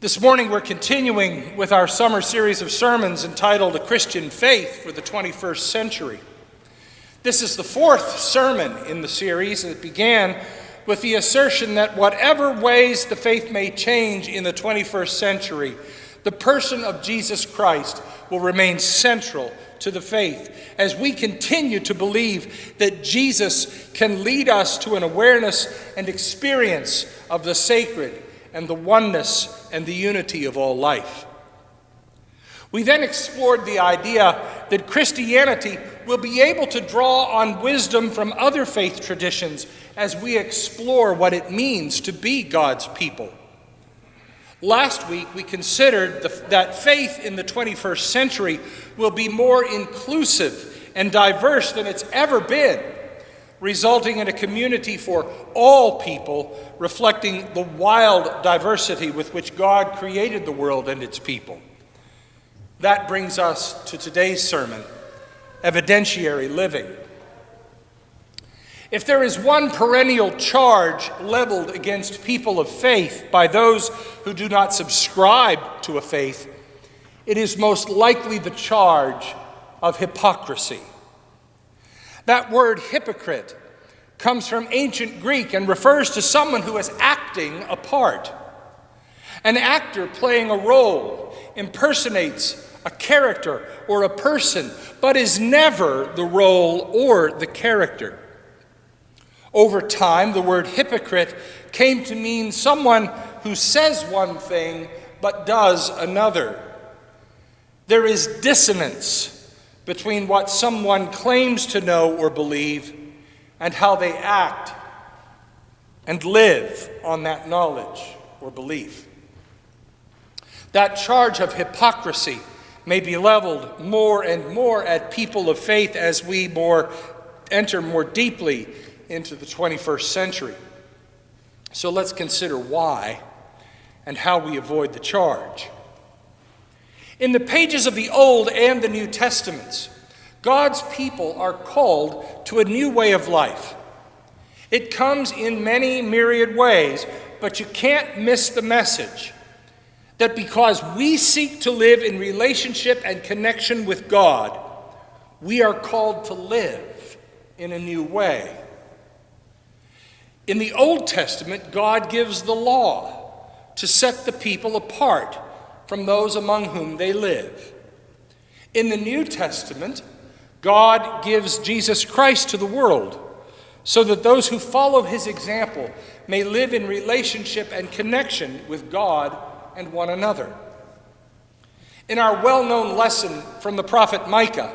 This morning we're continuing with our summer series of sermons entitled A Christian Faith for the 21st Century. This is the fourth sermon in the series, and it began with the assertion that whatever ways the faith may change in the 21st century, the person of Jesus Christ will remain central to the faith as we continue to believe that Jesus can lead us to an awareness and experience of the sacred and the oneness and the unity of all life. We then explored the idea that Christianity will be able to draw on wisdom from other faith traditions as we explore what it means to be God's people. Last week, we considered that faith in the 21st century will be more inclusive and diverse than it's ever been, resulting in a community for all people, reflecting the wild diversity with which God created the world and its people. That brings us to today's sermon, Evidentiary Living. If there is one perennial charge leveled against people of faith by those who do not subscribe to a faith, it is most likely the charge of hypocrisy. That word hypocrite comes from ancient Greek and refers to someone who is acting a part. An actor playing a role impersonates a character or a person, but is never the role or the character. Over time, the word hypocrite came to mean someone who says one thing but does another. There is dissonance between what someone claims to know or believe and how they act and live on that knowledge or belief. That charge of hypocrisy may be leveled more and more at people of faith as we enter more deeply into the 21st century. So let's consider why and how we avoid the charge. In the pages of the Old and the New Testaments, God's people are called to a new way of life. It comes in many myriad ways, but you can't miss the message that because we seek to live in relationship and connection with God, we are called to live in a new way. In the Old Testament, God gives the law to set the people apart from those among whom they live. In the New Testament, God gives Jesus Christ to the world so that those who follow his example may live in relationship and connection with God and one another. In our well-known lesson from the prophet Micah,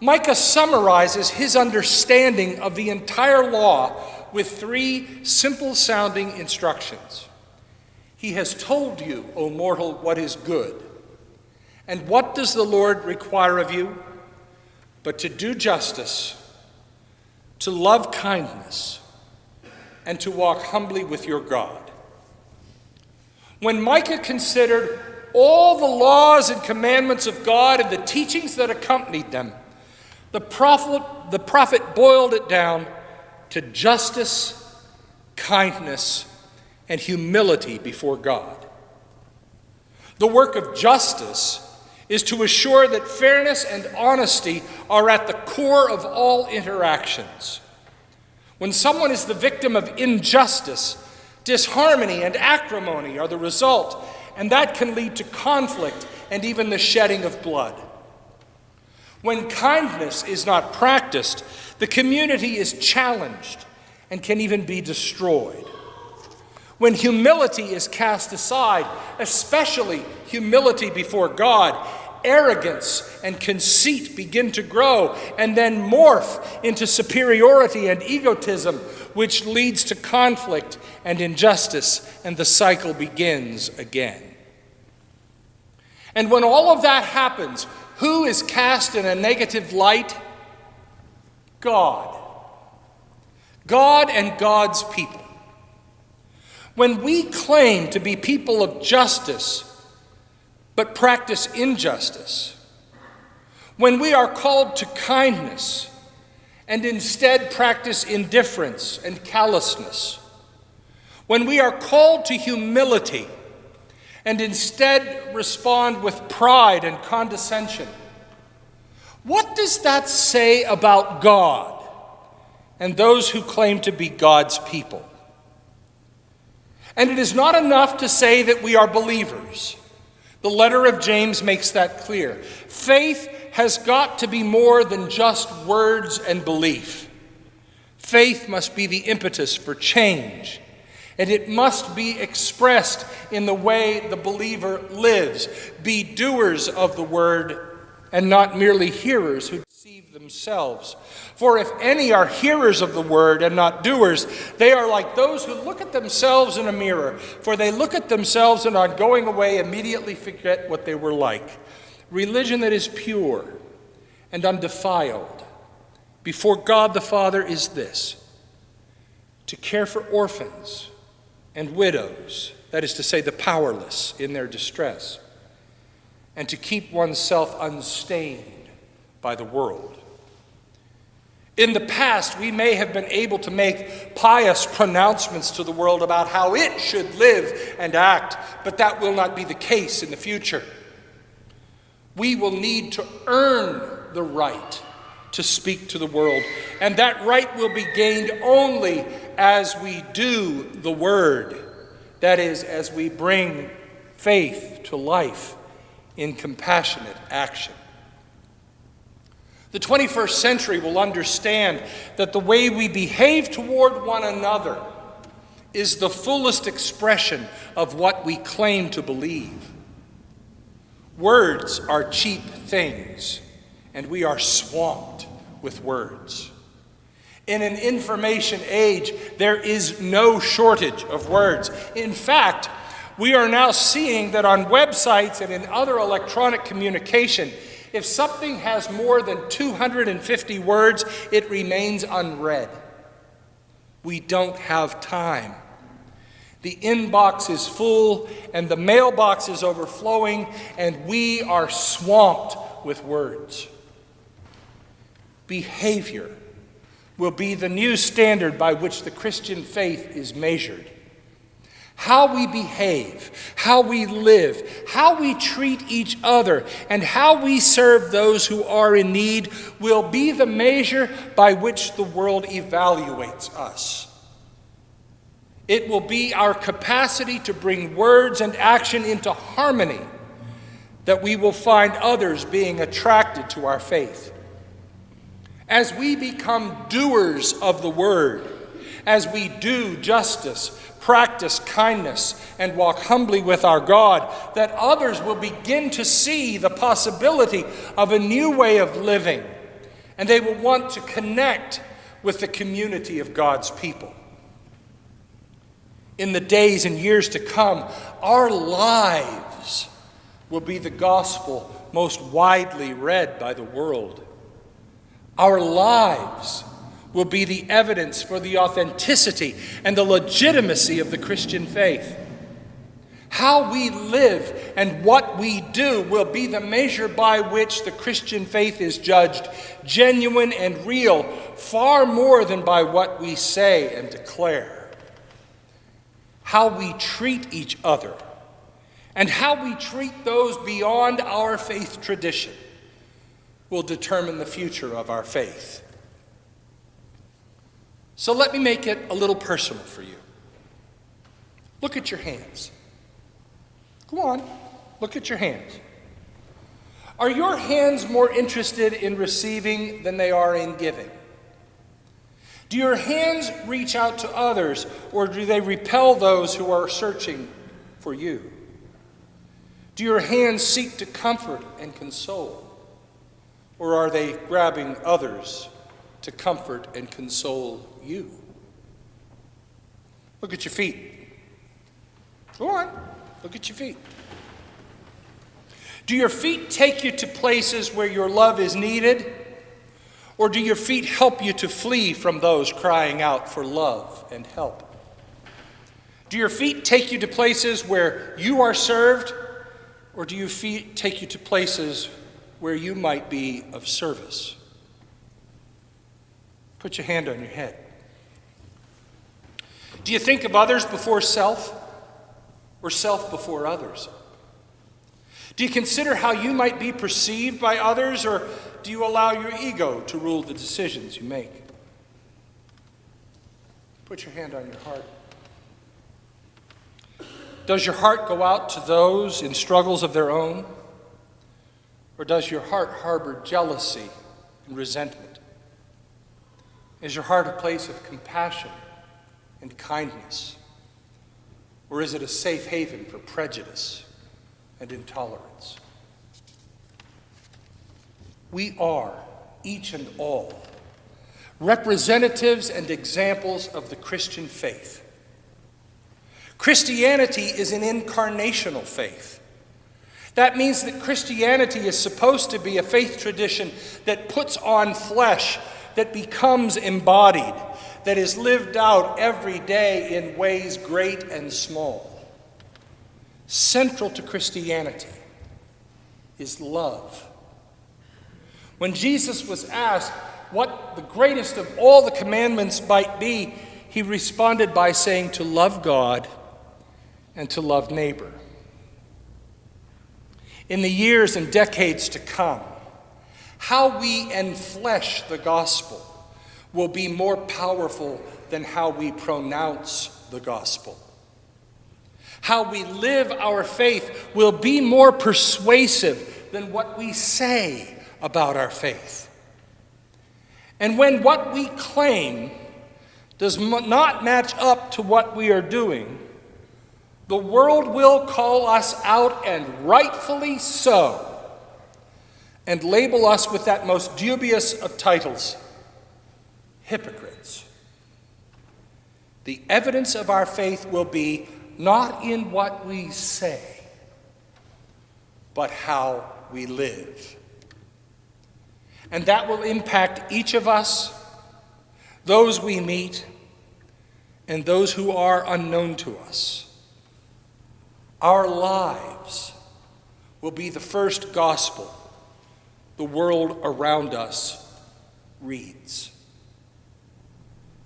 Micah summarizes his understanding of the entire law with three simple-sounding instructions. He has told you, O mortal, what is good. And what does the Lord require of you? But to do justice, to love kindness, and to walk humbly with your God. When Micah considered all the laws and commandments of God and the teachings that accompanied them, the prophet boiled it down to justice, kindness, and humility before God. The work of justice is to assure that fairness and honesty are at the core of all interactions. When someone is the victim of injustice, disharmony and acrimony are the result, and that can lead to conflict and even the shedding of blood. When kindness is not practiced, the community is challenged and can even be destroyed. When humility is cast aside, especially humility before God, arrogance and conceit begin to grow and then morph into superiority and egotism, which leads to conflict and injustice, and the cycle begins again. And when all of that happens, who is cast in a negative light? God. God and God's people. When we claim to be people of justice, but practice injustice, when we are called to kindness and instead practice indifference and callousness, when we are called to humility and instead respond with pride and condescension. What does that say about God and those who claim to be God's people? And it is not enough to say that we are believers. The letter of James makes that clear. Faith has got to be more than just words and belief. Faith must be the impetus for change, and it must be expressed in the way the believer lives. Be doers of the word and not merely hearers who deceive themselves. For if any are hearers of the word and not doers, they are like those who look at themselves in a mirror. For they look at themselves and on going away immediately forget what they were like. Religion that is pure and undefiled before God the Father is this: to care for orphans and widows, that is to say, the powerless in their distress, and to keep oneself unstained by the world. In the past, we may have been able to make pious pronouncements to the world about how it should live and act, but that will not be the case in the future. We will need to earn the right to speak to the world, and that right will be gained only as we do the word, that is, as we bring faith to life in compassionate action. The 21st century will understand that the way we behave toward one another is the fullest expression of what we claim to believe. Words are cheap things, and we are swamped with words. In an information age, there is no shortage of words. In fact, we are now seeing that on websites and in other electronic communication, if something has more than 250 words, it remains unread. We don't have time. The inbox is full and the mailbox is overflowing, and we are swamped with words. Behavior will be the new standard by which the Christian faith is measured. How we behave, how we live, how we treat each other, and how we serve those who are in need will be the measure by which the world evaluates us. It will be our capacity to bring words and action into harmony that we will find others being attracted to our faith. As we become doers of the word, as we do justice, practice kindness, and walk humbly with our God, that others will begin to see the possibility of a new way of living, and they will want to connect with the community of God's people. In the days and years to come, our lives will be the gospel most widely read by the world. Our lives will be the evidence for the authenticity and the legitimacy of the Christian faith. How we live and what we do will be the measure by which the Christian faith is judged genuine and real, far more than by what we say and declare. How we treat each other and how we treat those beyond our faith tradition will determine the future of our faith. So let me make it a little personal for you. Look at your hands. Go on, look at your hands. Are your hands more interested in receiving than they are in giving? Do your hands reach out to others, or do they repel those who are searching for you? Do your hands seek to comfort and console, or are they grabbing others to comfort and console you? Look at your feet. Go on, look at your feet. Do your feet take you to places where your love is needed? Or do your feet help you to flee from those crying out for love and help? Do your feet take you to places where you are served? Or do your feet take you to places where you might be of service? Put your hand on your head. Do you think of others before self, or self before others? Do you consider how you might be perceived by others, or do you allow your ego to rule the decisions you make? Put your hand on your heart. Does your heart go out to those in struggles of their own? Or does your heart harbor jealousy and resentment? Is your heart a place of compassion and kindness? Or is it a safe haven for prejudice and intolerance? We are, each and all, representatives and examples of the Christian faith. Christianity is an incarnational faith. That means that Christianity is supposed to be a faith tradition that puts on flesh, that becomes embodied, that is lived out every day in ways great and small. Central to Christianity is love. When Jesus was asked what the greatest of all the commandments might be, he responded by saying to love God and to love neighbor. In the years and decades to come, how we enflesh the gospel will be more powerful than how we pronounce the gospel. How we live our faith will be more persuasive than what we say about our faith. And when what we claim does not match up to what we are doing, the world will call us out, and rightfully so, and label us with that most dubious of titles, hypocrites. The evidence of our faith will be not in what we say, but how we live. And that will impact each of us, those we meet, and those who are unknown to us. Our lives will be the first gospel the world around us reads.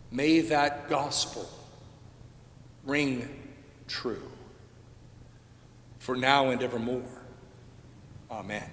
May that gospel ring true, for now and evermore. Amen.